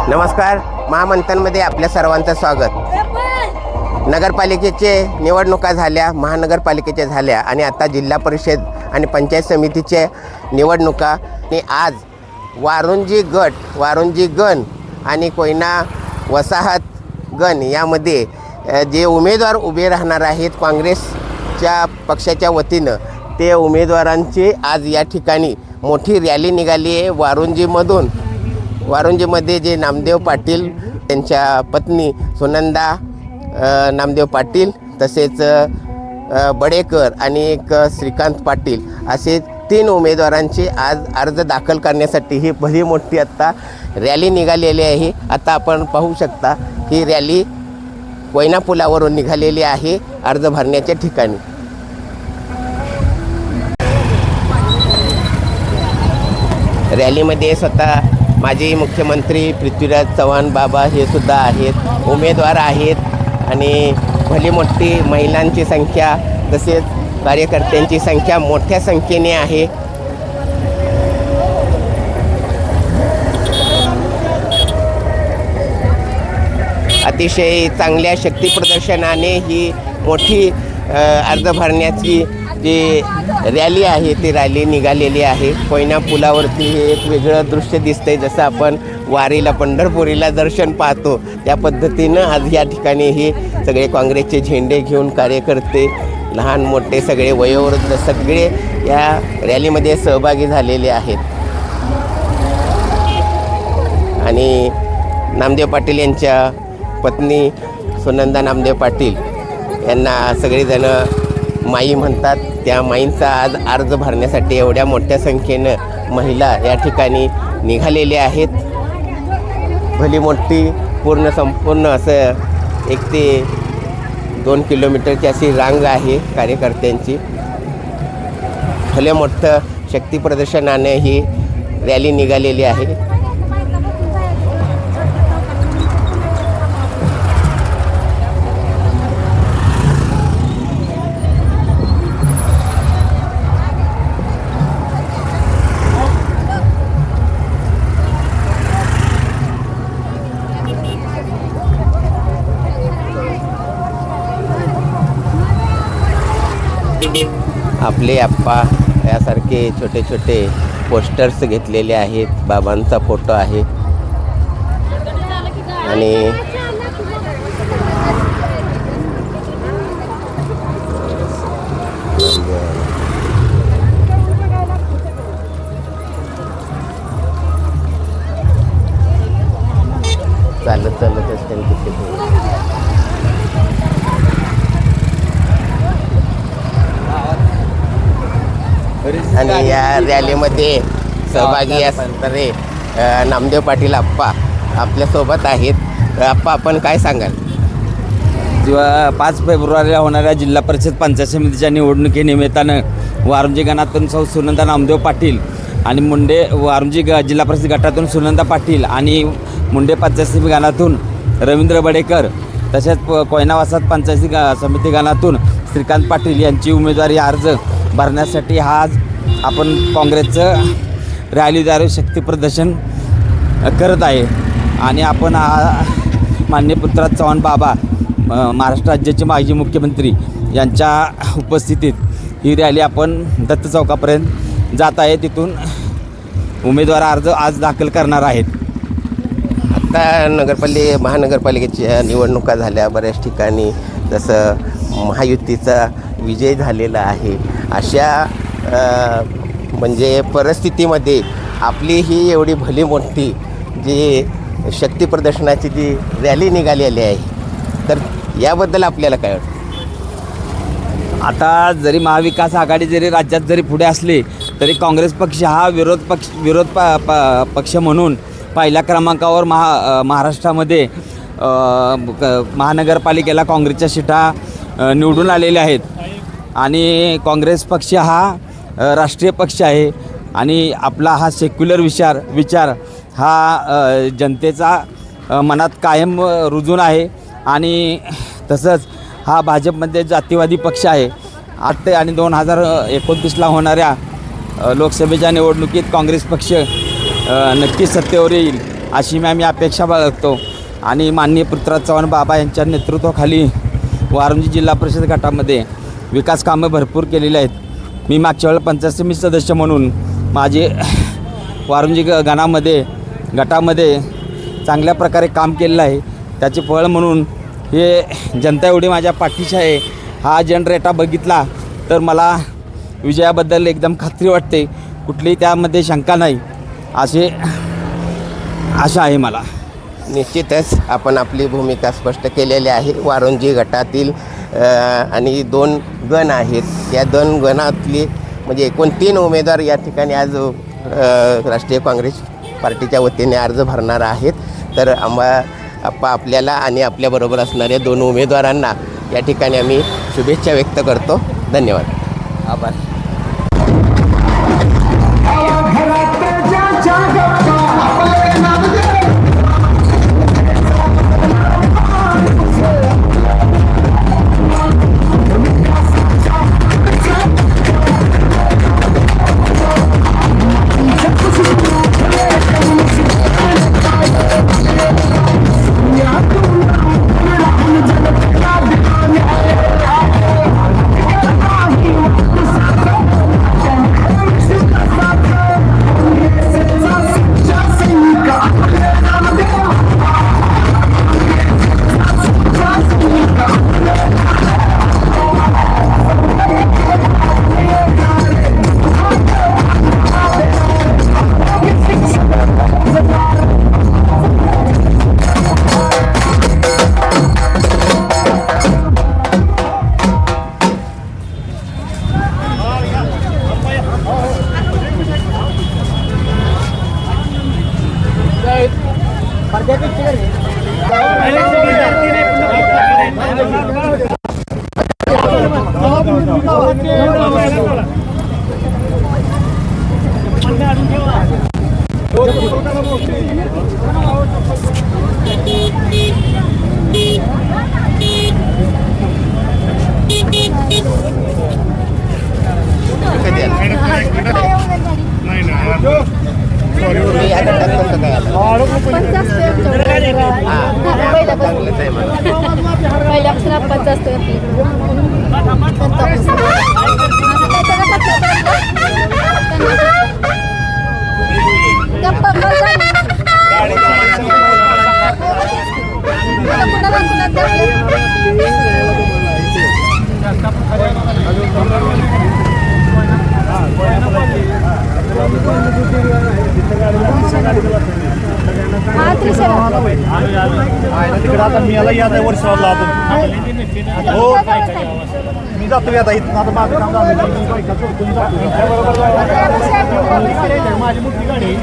नमस्कार. महामंथनमध्ये आपल्या सर्वांचं स्वागत. नगरपालिकेचे निवडणुका झाल्या, महानगरपालिकेच्या झाल्या आणि आता जिल्हा परिषद आणि पंचायत समितीचे निवडणुका. आणि आज वारुंजी गण आणि कोयना वसाहत गण यामध्ये जे उमेदवार उभे राहणार आहेत काँग्रेसच्या पक्षाच्या वतीनं, ते उमेदवारांची आज या ठिकाणी मोठी रॅली निघाली आहे. वारुंजीमध्ये जे नामदेव पाटील, त्यांच्या पत्नी सुनंदा नामदेव पाटील, तसेच बडेकर आणि एक श्रीकांत पाटील, असे 3 उमेदवारांची आज अर्ज दाखल करण्यासाठी ही भली मोठी आत्ता रॅली निघालेली आहे. आता आपण पाहू शकता ही रॅली कोयना पुलावरून निघालेली आहे अर्ज भरण्याच्या ठिकाणी. रॅलीमध्ये स्वतः माजी मुख्यमंत्री पृथ्वीराज चव्हाण बाबा हे सुद्धा आहेत, उमेदवार आहेत आणि भली मोठी महिलांची संख्या तसेच कार्यकर्त्यांची संख्या मोठ्या संख्येने आहे. अतिशय चांगल्या शक्तीप्रदर्शनाने ही मोठी अर्ज भरण्याची जी रॅली आहे ती रॅली निघालेली आहे. कोयना पुलावरती हे एक वेगळं दृश्य दिसतंय, जसं आपण वारीला पंढरपुरीला दर्शन पाहतो त्या पद्धतीनं आज या ठिकाणी हे सगळे काँग्रेसचे झेंडे घेऊन कार्यकर्ते, लहान मोठे सगळे, वयोवृद्ध सगळे या रॅलीमध्ये सहभागी झालेले आहेत. आणि नामदेव पाटील यांच्या पत्नी सुनंदा नामदेव पाटील यांना सगळेजणं माई म्हणतात. त्या माईंचा आज अर्ज भरण्यासाठी एवढ्या मोठ्या संख्येनं महिला या ठिकाणी निघालेल्या आहेत. भली मोठी संपूर्ण असं 1 ते 2 किलोमीटरची अशी रांग आहे कार्यकर्त्यांची. भले मोठं शक्तीप्रदर्शनाने ही रॅली निघालेली आहे. आपले आप्पा यासारखे छोटे छोटे पोस्टर्स घेतलेले आहेत. बाबांचा फोटो आहे आणि चालतच आणि या रॅलीमध्ये सहभागी असणारे नामदेव पाटील आप्पा आपल्यासोबत आहेत. आप्पा, आपण काय सांगाल? जेव्हा 5 फेब्रुवारीला होणाऱ्या जिल्हा परिषद पंचायत समितीच्या निवडणुकीनिमित्तानं वारुंजी गणातून सुनंदा नामदेव पाटील आणि वारुंजी जिल्हा परिषद गटातून सुनंदा पाटील आणि मुंडे पंचायत समिती गणातून रवींद्र बडेकर, तसेच कोयना वसाहत पंचायत समिती गणातून श्रीकांत पाटील यांची उमेदवारी अर्ज भरण्यासाठी आज आपण काँग्रेसचं रॅलीद्वारे शक्तीप्रदर्शन करत आहे. आणि आपण माननीय पृथ्वीराज चव्हाण बाबा, महाराष्ट्र राज्याचे माजी मुख्यमंत्री यांच्या उपस्थितीत ही रॅली आपण दत्त चौकापर्यंत जात आहे. तिथून उमेदवार अर्ज आज दाखल करणार आहेत. आता महानगरपालिकेच्या निवडणुका झाल्या बऱ्याच ठिकाणी, जसं महायुतीचा विजय झालेला आहे. अशा म्हणजे परिस्थितीमध्ये आपली ही एवढी भली मोठी जी शक्ती प्रदर्शनाची जी रॅली निघालेली आहे, तर याबद्दल आपल्याला काय वाटतं? आता जरी महाविकास आघाडी जरी राज्यात जरी पुढे असली तरी काँग्रेस पक्ष हा विरोध पक्ष म्हणून पहिल्या क्रमांकावर महाराष्ट्रामध्ये महानगरपालिकेला काँग्रेसच्या सीटा निवडून आलेल्या आहेत. आणि काँग्रेस पक्ष हा राष्ट्रीय पक्ष आहे आणि आपला हा सेक्युलर विचार हा जनतेचा मनात कायम रुजून आहे. आणि तसंच हा भाजपमध्ये जातीवादी पक्ष आहे. आणि 2029ला होणाऱ्या लोकसभेच्या निवडणुकीत काँग्रेस पक्ष नक्कीच सत्तेवर येईल अशी आम्ही अपेक्षा बाळगतो. आणि माननीय पृथ्वीराज चव्हाण बाबा यांच्या नेतृत्वाखाली वारुंजी जिल्हा परिषद गटामध्ये विकास कामं भरपूर केलेली आहेत. मी मागच्या वेळेला पंचायत समिती सदस्य म्हणून माझे वारुंजी गटामध्ये चांगल्या प्रकारे काम केलेलं आहे. त्याचे फळ म्हणून हे जनता एवढी माझ्या पाठीशी आहे. हा जनरेटा बघितला तर मला विजयाबद्दल एकदम खात्री वाटते, कुठलीही त्यामध्ये शंका नाही, आशा आहे मला. निश्चितच आपण आपली भूमिका स्पष्ट केलेली आहे. वारुंजी गटातील आणि 2 गण आहेत. या 2 गणातली म्हणजे एकूण 3 उमेदवार या ठिकाणी आज राष्ट्रीय काँग्रेस पार्टीच्या वतीने अर्ज भरणार आहेत. तर आपल्याला आणि आपल्याबरोबर असणाऱ्या 2 उमेदवारांना या ठिकाणी आम्ही शुभेच्छा व्यक्त करतो. धन्यवाद. आभार. तिकडे आता मी याला याद आहे वर्षाला हो मी जातो आता इथं आता माझं काम माझी मोठी गाडी